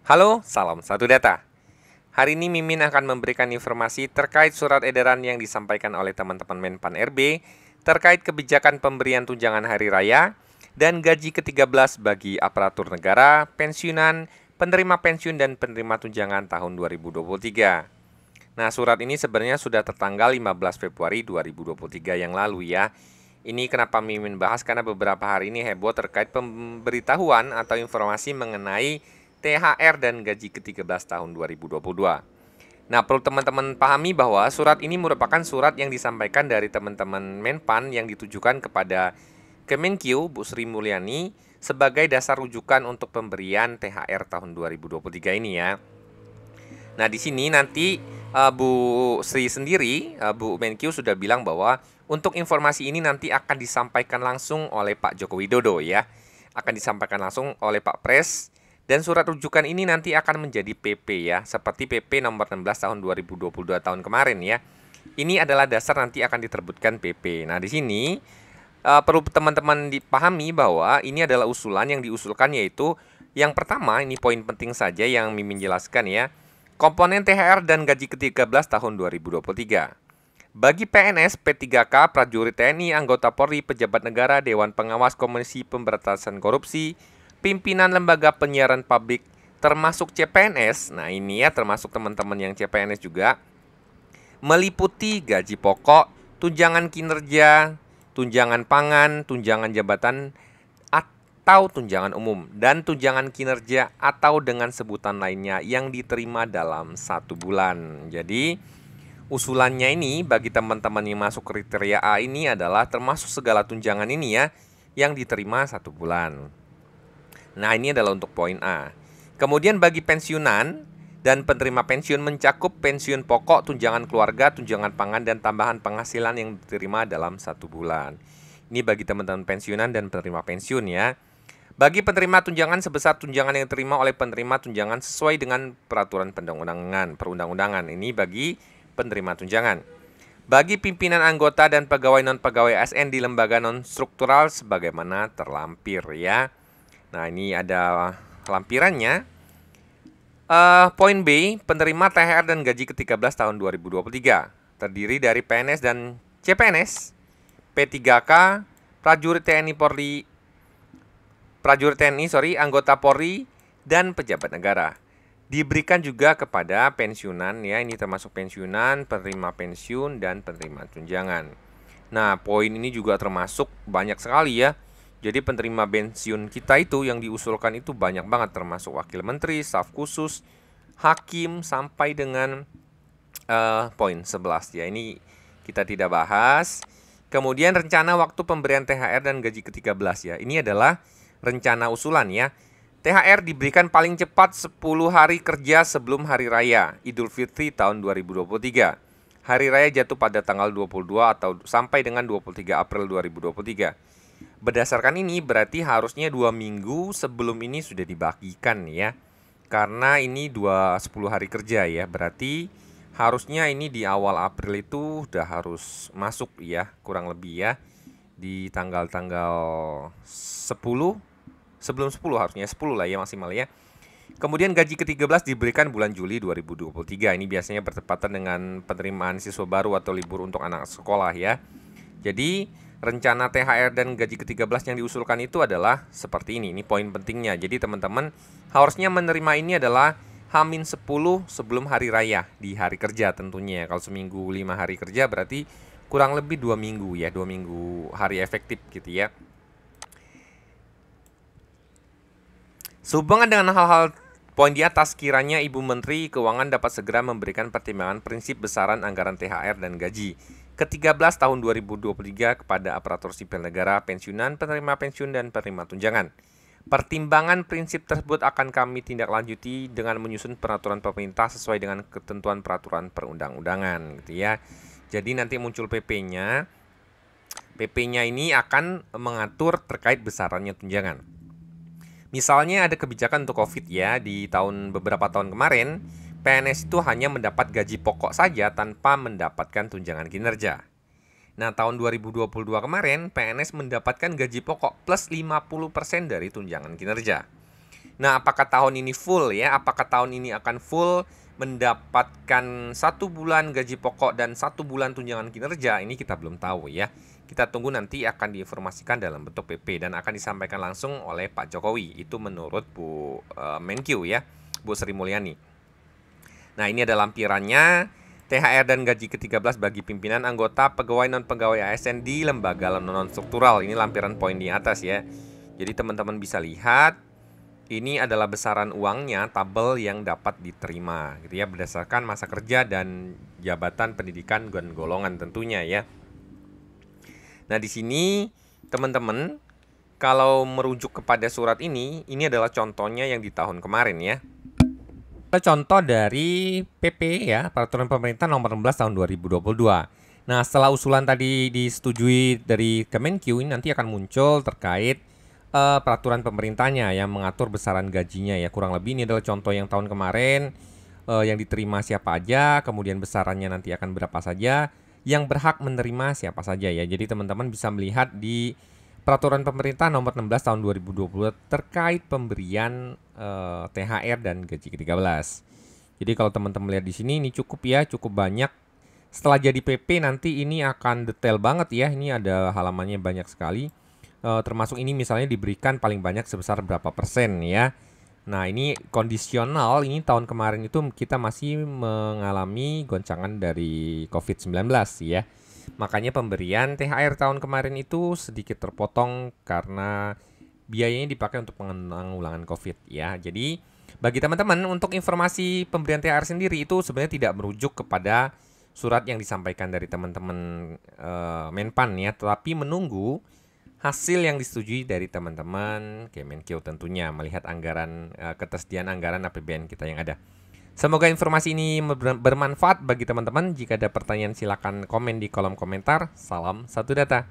Halo, salam satu data. Hari ini Mimin akan memberikan informasi terkait surat edaran yang disampaikan oleh teman-teman Menpan RB terkait kebijakan pemberian tunjangan hari raya dan gaji ke-13 bagi aparatur negara, pensiunan, penerima pensiun dan penerima tunjangan tahun 2023. Nah, surat ini sebenarnya sudah tertanggal 15 Februari 2023 yang lalu ya. Ini kenapa Mimin bahas karena beberapa hari ini heboh terkait pemberitahuan atau informasi mengenai THR dan gaji ke-13 tahun 2022. Nah, perlu teman-teman pahami bahwa surat ini merupakan surat yang disampaikan dari teman-teman Menpan yang ditujukan kepada Kemenkyu Bu Sri Mulyani sebagai dasar rujukan untuk pemberian THR tahun 2023 ini ya. Nah, di sini nanti Bu Sri sendiri, Bu Menkyu sudah bilang bahwa untuk informasi ini nanti akan disampaikan langsung oleh Pak Joko Widodo ya. Akan disampaikan langsung oleh Pak Pres dan surat rujukan ini nanti akan menjadi PP ya, seperti PP nomor 16 tahun 2022 tahun kemarin ya. Ini adalah dasar nanti akan diterbitkan PP. Nah, di sini perlu teman-teman dipahami bahwa ini adalah usulan yang diusulkan yaitu yang pertama, ini poin penting saja yang Mimin jelaskan ya. Komponen THR dan gaji ke-13 tahun 2023. Bagi PNS, P3K, prajurit TNI, anggota Polri, pejabat negara, Dewan Pengawas Komisi Pemberantasan Korupsi, pimpinan lembaga penyiaran publik, termasuk CPNS, nah ini ya termasuk teman-teman yang CPNS juga, meliputi gaji pokok, tunjangan kinerja, tunjangan pangan, tunjangan jabatan, atau tunjangan umum, dan tunjangan kinerja atau dengan sebutan lainnya yang diterima dalam 1 bulan. Jadi, usulannya ini bagi teman-teman yang masuk kriteria A ini adalah termasuk segala tunjangan ini ya, yang diterima 1 bulan. Nah, ini adalah untuk poin A. Kemudian bagi pensiunan dan penerima pensiun mencakup pensiun pokok, tunjangan keluarga, tunjangan pangan, dan tambahan penghasilan yang diterima dalam 1 bulan. Ini bagi teman-teman pensiunan dan penerima pensiun ya. Bagi penerima tunjangan sebesar tunjangan yang diterima oleh penerima tunjangan sesuai dengan peraturan perundang-undangan. Ini bagi penerima tunjangan. Bagi pimpinan anggota dan pegawai non-pegawai ASN di lembaga non-struktural sebagaimana terlampir ya. Nah, ini ada lampirannya. Poin B, penerima THR dan gaji ke-13 tahun 2023 terdiri dari PNS dan CPNS, P3K, prajurit TNI Polri, anggota Polri, dan pejabat negara. Diberikan juga kepada pensiunan ya, ini termasuk pensiunan, penerima pensiun, dan penerima tunjangan. Nah, poin ini juga termasuk banyak sekali ya. Jadi penerima pensiun kita itu yang diusulkan itu banyak banget, termasuk wakil menteri, staf khusus, hakim, sampai dengan poin 11 ya. Ini kita tidak bahas. Kemudian rencana waktu pemberian THR dan gaji ke-13 ya. Ini adalah rencana usulan ya. THR diberikan paling cepat 10 hari kerja sebelum Hari Raya Idul Fitri tahun 2023. Hari Raya jatuh pada tanggal 22 atau sampai dengan 23 April 2023. Berdasarkan ini berarti harusnya 2 minggu sebelum ini sudah dibagikan ya. Karena ini 10 hari kerja ya. Berarti harusnya ini di awal April itu udah harus masuk ya, kurang lebih ya. Di tanggal-tanggal 10, sebelum 10 harusnya 10 lah ya maksimal ya. Kemudian gaji ke-13 diberikan bulan Juli 2023. Ini biasanya bertepatan dengan penerimaan siswa baru atau libur untuk anak sekolah ya. Jadi rencana THR dan gaji ke-13 yang diusulkan itu adalah seperti ini. Ini poin pentingnya. Jadi teman-teman harusnya menerima ini adalah H-10 sebelum hari raya di hari kerja tentunya. Kalau seminggu 5 hari kerja berarti kurang lebih 2 minggu ya. 2 minggu hari efektif gitu ya. Sehubungan dengan hal-hal poin di atas, kiranya Ibu Menteri Keuangan dapat segera memberikan pertimbangan prinsip besaran anggaran THR dan gaji ke-13 tahun 2023 kepada aparatur sipil negara, pensiunan, penerima pensiun, dan penerima tunjangan. Pertimbangan prinsip tersebut akan kami tindak lanjuti dengan menyusun peraturan pemerintah sesuai dengan ketentuan peraturan perundang-undangan gitu ya. Jadi nanti muncul PP-nya. PP-nya ini akan mengatur terkait besarannya tunjangan. Misalnya ada kebijakan untuk COVID ya, di beberapa tahun kemarin, PNS itu hanya mendapat gaji pokok saja tanpa mendapatkan tunjangan kinerja. Nah, tahun 2022 kemarin, PNS mendapatkan gaji pokok plus 50% dari tunjangan kinerja. Nah, apakah tahun ini full ya? Apakah tahun ini akan full mendapatkan 1 bulan gaji pokok dan 1 bulan tunjangan kinerja? Ini kita belum tahu ya. Kita tunggu nanti akan diinformasikan dalam bentuk PP dan akan disampaikan langsung oleh Pak Jokowi. Itu menurut Bu Menkyu ya, Bu Sri Mulyani. Nah, ini ada lampirannya. THR dan gaji ke-13 bagi pimpinan, anggota, pegawai non-pegawai ASN di lembaga non-struktural. Ini lampiran poin di atas ya. Jadi teman-teman bisa lihat, ini adalah besaran uangnya, tabel yang dapat diterima gitu ya, berdasarkan masa kerja dan jabatan pendidikan dan golongan tentunya ya. Nah, di sini teman-teman kalau merujuk kepada surat ini adalah contohnya yang di tahun kemarin ya. Contoh dari PP ya, Peraturan Pemerintah Nomor 16 Tahun 2022. Nah, setelah usulan tadi disetujui dari Kemenkyu, ini nanti akan muncul terkait peraturan pemerintahnya yang mengatur besaran gajinya ya. Kurang lebih ini adalah contoh yang tahun kemarin, yang diterima siapa aja, kemudian besarannya nanti akan berapa saja, yang berhak menerima siapa saja ya. Jadi teman-teman bisa melihat di Peraturan Pemerintah Nomor 16 Tahun 2020 terkait pemberian THR dan gaji ke-13. Jadi kalau teman-teman lihat di sini ini cukup ya, cukup banyak. Setelah jadi PP nanti ini akan detail banget ya. Ini ada halamannya banyak sekali. Termasuk ini misalnya diberikan paling banyak sebesar berapa persen ya. Nah, ini kondisional. Ini tahun kemarin itu kita masih mengalami goncangan dari COVID-19 ya. Makanya pemberian THR tahun kemarin itu sedikit terpotong karena biayanya dipakai untuk penanggulangan COVID ya. Jadi bagi teman-teman untuk informasi pemberian THR sendiri itu sebenarnya tidak merujuk kepada surat yang disampaikan dari teman-teman Menpan ya, tetapi menunggu hasil yang disetujui dari teman-teman Kemenkyu tentunya melihat anggaran ketersediaan anggaran APBN kita yang ada. Semoga informasi ini bermanfaat bagi teman-teman. Jika ada pertanyaan silakan komen di kolom komentar. Salam satu data.